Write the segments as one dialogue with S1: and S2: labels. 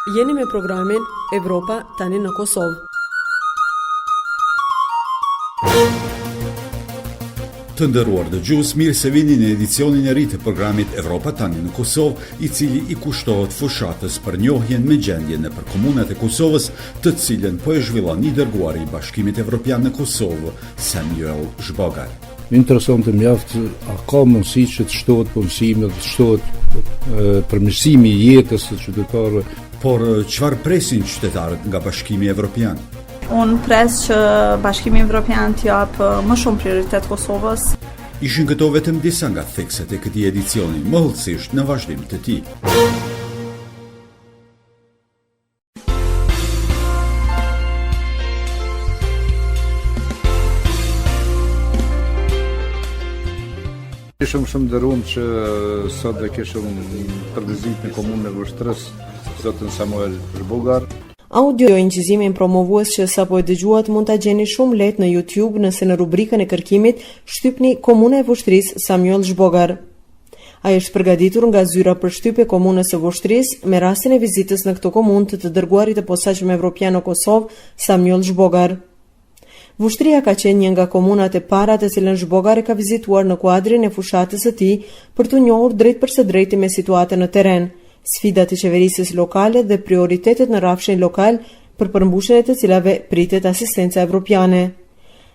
S1: Jeni me programin Evropa tani në Kosovë.
S2: Të nderuar dëgjues, mirë se vini në edicionin e ri të programit Evropa tani në Kosovë, i cili i kushtohet fushatës për njohjen me gjendjen nëpër komunat e Kosovës, të cilën po e zhvillon i dërguari i Bashkimit Evropian në Kosovë, Samuel Zhbogar.
S3: Më intereson të mjaftë, a ka mundësi që të shtohet punësimi, të shtohet përmirësimi i jetës së qytetarëve?
S2: Por çfarë presin qytetarët nga Bashkimi Evropian?
S4: Unë pres që Bashkimi Evropian të japë më shumë prioritet Kosovës.
S2: Ishin këto vetëm disa nga thekset e këtij edicioni, mohëlsisht në vazhdim të tij.
S3: Ishëm shumë nderuar që sot dhe kishëm për vizitë në komunën e Vushtrës, zotën Samuel Zhbogar.
S1: Audio incizimin promovues që sapo e dëgjuat mund ta gjeni shumë lehtë në YouTube nëse në rubrikën e kërkimit shtypni Komuna e Vushtrisë Samuel Zhbogar. Ai është përgatitur nga zyra për shtypje komunës së Vushtrisë me rastin e vizitës në këtë komunë të dërguarit të posaçëm evropian në Kosovë, Samuel Zhbogar. Vushtria ka qenë një nga komunat e para të cilën Zhbogar e ka vizituar në kuadrin e fushatës së tij për të njohur drejt për së drejti me situatën në terren, sfidat e qeverisjes lokale dhe prioritetet në rrafshin lokal për përmbushjen e të cilave pritet asistenca evropiane.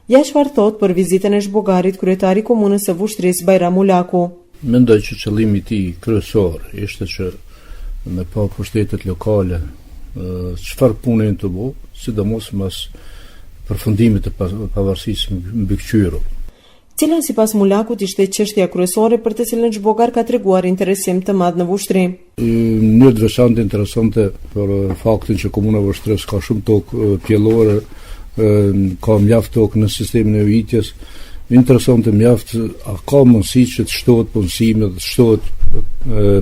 S1: Ja çfarë thot për vizitën e Zhbogarit kryetari i komunës së Vushtrisë Bajram Ulaku.
S3: Mendoj që qëllimi i tij kryesor ishte që me pa pushtetet lokale çfarë punë të bëjë, sidomos mas përfundimit të pavarësisë mbikëqyrur.
S1: Cila sipas Mulakut ishte çështja kryesore për të cilën Zhbogar ka treguar interesim të madh në Vushtri.
S3: Një të veçantë interesante për faktin që komuna e Vushtrës ka shumë tokë pjellore, ka mjaft tokë në sistemin e ujitjes. Interesante mjaft, a ka mundësi që të shtohet punësimi, të shtohet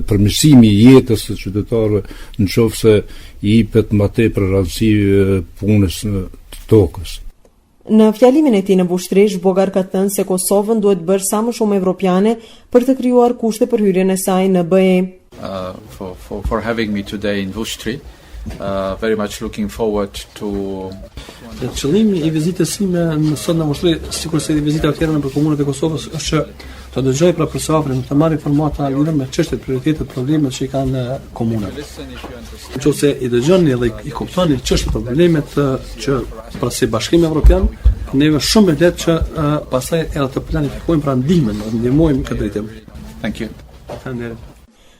S3: përmirësimi i jetës së qytetarëve, nëse i jepet më tepër rëndësi punës të tokës.
S1: Në fjalimin e tij në Vushtri, Zhbogar ka thënë se Kosovën duhet bërë sa më shumë evropiane për të krijuar kushte për hyrjen e saj në BE.
S5: For having me today in Vushtri. Very much looking forward to.
S6: Qëllimi i vizitës sime sot në Vushtri, sikurse i vizita tjera në komunat e Kosovës, është që të dëgjoj pra përsëri të marr informata lidhur me çështjet, prioritetet, problemet që i kanë komunat. Nëse i dëgjoni dhe i kuptoni çështjet, problemet që pra si Bashkimi Evropian, neve shumë e lehtë që pastaj edhe të planifikojmë pra ndihmën, ndihmojmë këtë drejtim.
S5: Thank you.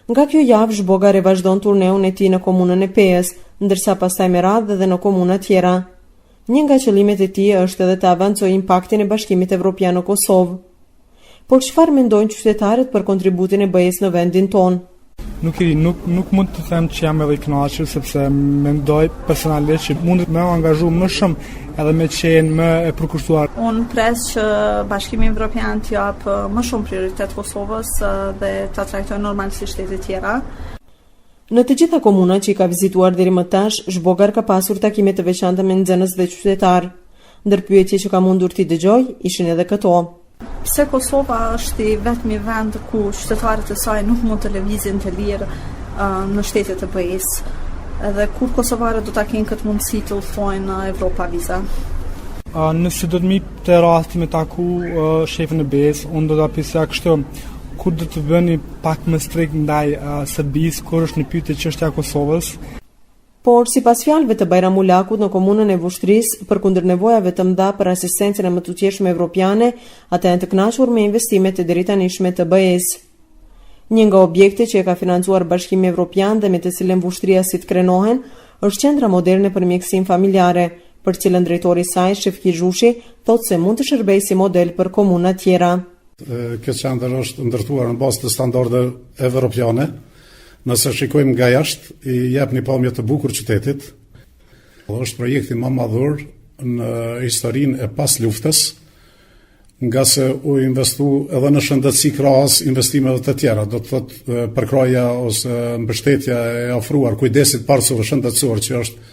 S1: Nga kjo javë Zhbogar e vazhdon turneun e tij në komunën e Pejës, ndërsa pastaj me radhë edhe në komuna tjera. Një nga qëllimet e tij është edhe të avancojë impaktin e Bashkimit Evropian në Kosovë. Por çfarë mendojnë qytetarët për kontributin e BE-s në vendin tonë?
S7: Nuk mund të them që jam edhe i kënaqur, sepse mendoj personalisht që mund të më angazhoj më shumë edhe me qenë më e përkushtuar.
S4: Unë pres që Bashkimi Evropian të japë më shumë prioritet Kosovës dhe ta trajtojë normal si shtete tjera.
S1: Në të gjitha komunat që i ka vizituar deri më tash, Zhbogar ka pasur takime të veçanta me nxënës dhe qytetar. Ndër pyetjet që ka mundur t'i dëgjoj ishin edhe këto.
S4: Pse Kosova është i vetmi vend ku qytetarët e saj nuk mund të lëvizin të lirë në shtetet e BE-s, edhe kur kosovarët do ta kenë këtë mundësi të udhtojnë në Evropa viza?
S7: Nëse do të mi të rasti me taku shefin e BE-s, unë do ta pyesja kështu, kur do të bëni pak më strikt ndaj Serbisë kur është në pyetje çështja e Kosovës?
S1: Por sipas fjalëve të Bajram Ulakut në komunën e Vushtrisë, përkundër nevojave të mëdha për asistencën e më të tjershme evropiane, ata janë të kënaqur me investimet e deritanishme të BE-s. Një nga objekte që e ka financuar Bashkimi Evropian dhe me të cilën Vushtria si të krenohen, është qendra moderne për mjekësim familjare, për cilën drejtori i saj, Shefki Zhushi, thotë se mund të shërbejë si model për komuna tjera.
S8: Kjo qendër është ndërtuar në bazë të standardeve evropiane. Nëse shikojmë nga jashtë, i jep një pamje të bukur qytetit. Është projekti më madhur në historinë e pas luftës, nga se u investu edhe në shëndetësi krahas investimeve të tjera, do të thotë përkraja ose mbështetja e ofruar kujdesit parësor shëndetësor, që është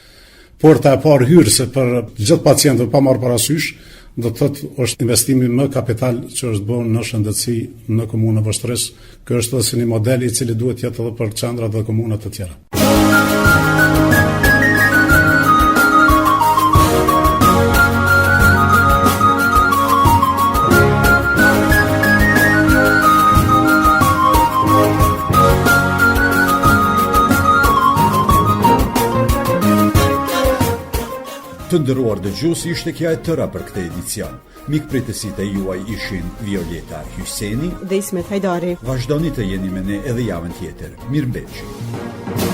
S8: porta e parë hyrëse për gjithë pacientët pa marrë parasysh, do të thotë është investimi më kapital që është bërë në shëndetësi në komunën e Vushtrisë. Ky është edhe si një model i cili duhet jetë edhe për qendrat dhe komunat të tjera.
S2: Të nderuar dëgjues, ishte kjo e tëra për këtë edicion. Mikpritësit e juaj ishin Violeta Hyseni
S1: dhe Ismet Hajdari.
S2: Vazhdoni të jeni me ne edhe javën tjetër. Mirëmbëjtje.